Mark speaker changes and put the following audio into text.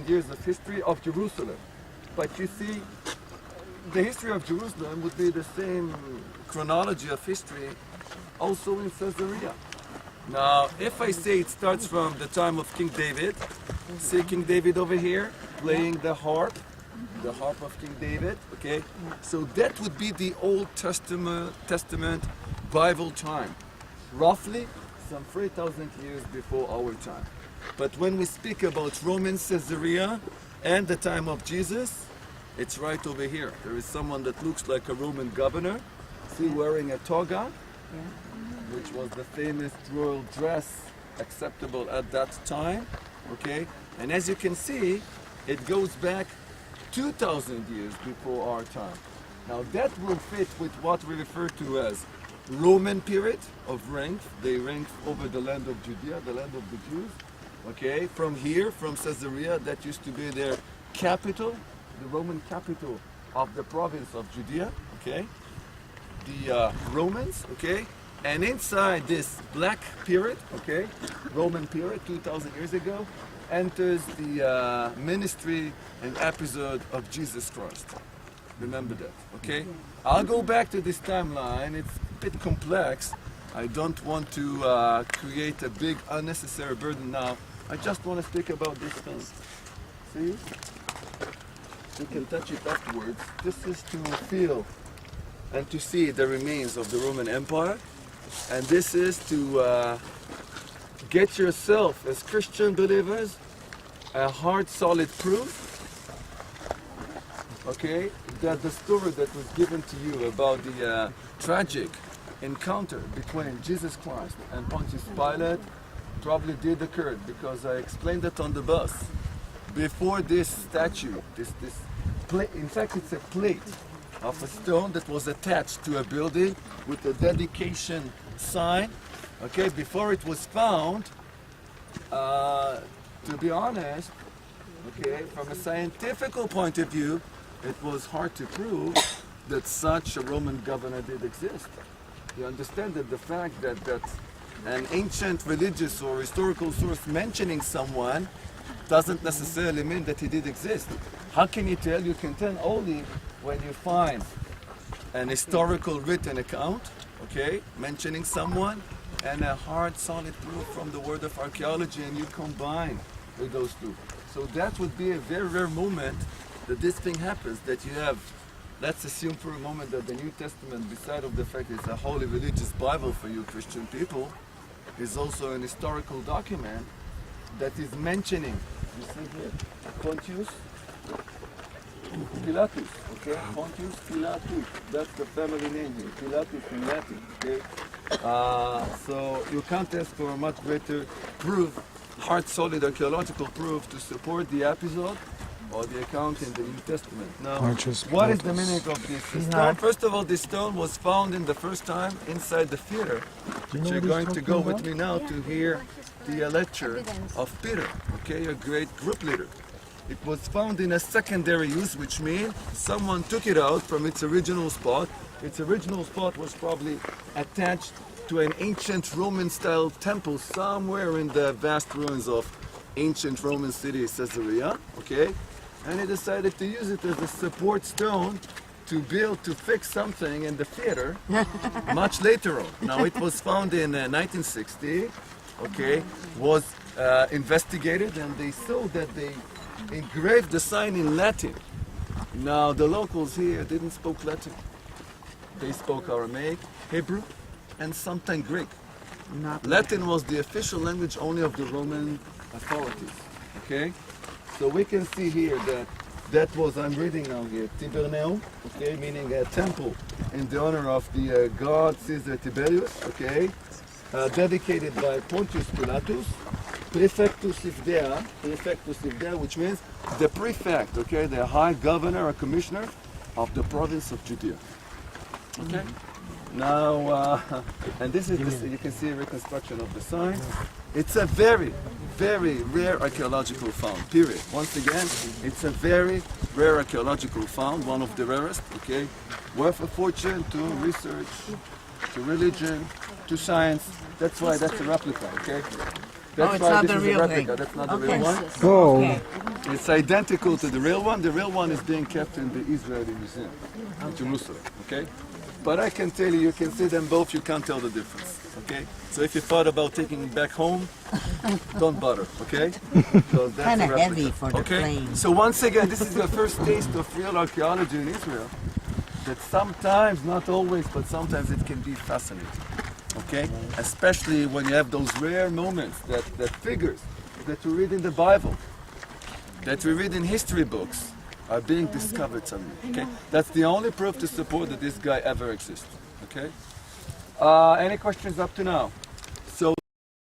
Speaker 1: years of history of Jerusalem. But you see, the history of Jerusalem would be the same chronology of history also in Caesarea. Now, if I say it starts from the time of King David, see King David over here playing the harp of King David, okay? So that would be the Old Testament Bible time, roughly some 3,000 years before our time. But when we speak about Roman Caesarea and the time of Jesus, it's right over here. There is someone that looks like a Roman governor, see, wearing a toga, which was the famous royal dress acceptable at that time, okay? And as you can see, it goes back 2,000 years before our time. Now that will fit with what we refer to as Roman period of reign. They reigned over the land of Judea, the land of the Jews, okay? From here, from Caesarea, that used to be their capital, the Roman capital of the province of Judea, okay? The Romans, okay? And inside this black period, okay, Roman period, 2,000 years ago, enters the ministry and episode of Jesus Christ. Remember that, okay? I'll go back to this timeline. It's a bit complex. I don't want to create a big unnecessary burden now. I just want to speak about this thing. See? You can touch it afterwards. This is to feel and to see the remains of the Roman Empire. And this is to get yourself, as Christian believers, a hard, solid proof, okay, that the story that was given to you about the tragic encounter between Jesus Christ and Pontius Pilate probably did occur, because I explained it on the bus. Before this statue, this plate, in fact it's a plate of a stone that was attached to a building with a dedication sign, okay, before it was found, to be honest, okay, from a scientific point of view, it was hard to prove that such a Roman governor did exist. You understand that the fact that an ancient religious or historical source mentioning someone doesn't necessarily mean that he did exist. How can you tell? You can tell only when you find an historical written account, okay, mentioning someone, and a hard, solid proof from the word of archaeology, and you combine with those two. So that would be a very rare moment that this thing happens, that you have, let's assume for a moment that the New Testament, beside of the fact it's a holy religious Bible for you Christian people, is also an historical document that is mentioning, you see here, Pontius Pilatus, okay? Pontius Pilatus, that's the family name here, Pilatus in Latin, okay? So you can't ask for a much greater proof, hard, solid archaeological proof to support the episode or the account in the New Testament. Now, what is the meaning of this stone? First of all, this stone was found in the first time inside the theater, which you're going to go with me now to hear the lecture of Peter, okay, a great group leader. It was found in a secondary use, which means someone took it out from its original spot. Its original spot was probably attached to an ancient Roman-style temple somewhere in the vast ruins of ancient Roman city Caesarea, okay? And he decided to use it as a support stone to fix something in the theater much later on. Now it was found in 1960, okay, was investigated, and they saw that they engraved the sign in Latin. Now the locals here didn't speak Latin. They spoke Aramaic, Hebrew, and sometimes Greek. Latin was the official language only of the Roman authorities, okay? So we can see here that was, I'm reading now here, Tiberneum, okay, meaning a temple in the honor of the god Caesar Tiberius, okay, dedicated by Pontius Pilatus, Prefectus Ivdea, which means the prefect, okay, the high governor or commissioner of the province of Judea. Okay? Now, and this is, you can see a reconstruction of the sign. It's a very, very rare archaeological found, period. Once again, it's a very rare archaeological found, one of the rarest, okay? Worth a fortune to research, to religion, to science. That's why that's a replica, okay? That's
Speaker 2: it's
Speaker 1: why
Speaker 2: not
Speaker 1: this
Speaker 2: the
Speaker 1: is
Speaker 2: real
Speaker 1: a replica.
Speaker 2: thing.
Speaker 1: That's not the
Speaker 2: Okay.
Speaker 1: real one.
Speaker 3: Oh,
Speaker 2: Okay.
Speaker 1: It's identical to the real one. The real one is being kept in the Israeli Museum in Jerusalem. Okay? But I can tell you, you can see them both, you can't tell the difference. Okay? So if you thought about taking it back home, don't bother. Okay? So that's
Speaker 2: Kind
Speaker 1: a
Speaker 2: of
Speaker 1: replica.
Speaker 2: heavy for the
Speaker 1: Okay?
Speaker 2: plane.
Speaker 1: So once again, this is your first taste of real archaeology in Israel. That sometimes, not always, but sometimes it can be fascinating. Okay? Especially when you have those rare moments, that figures that you read in the Bible, that we read in history books, are being discovered suddenly. Okay? That's the only proof to support that this guy ever existed. Okay? Any questions up to now?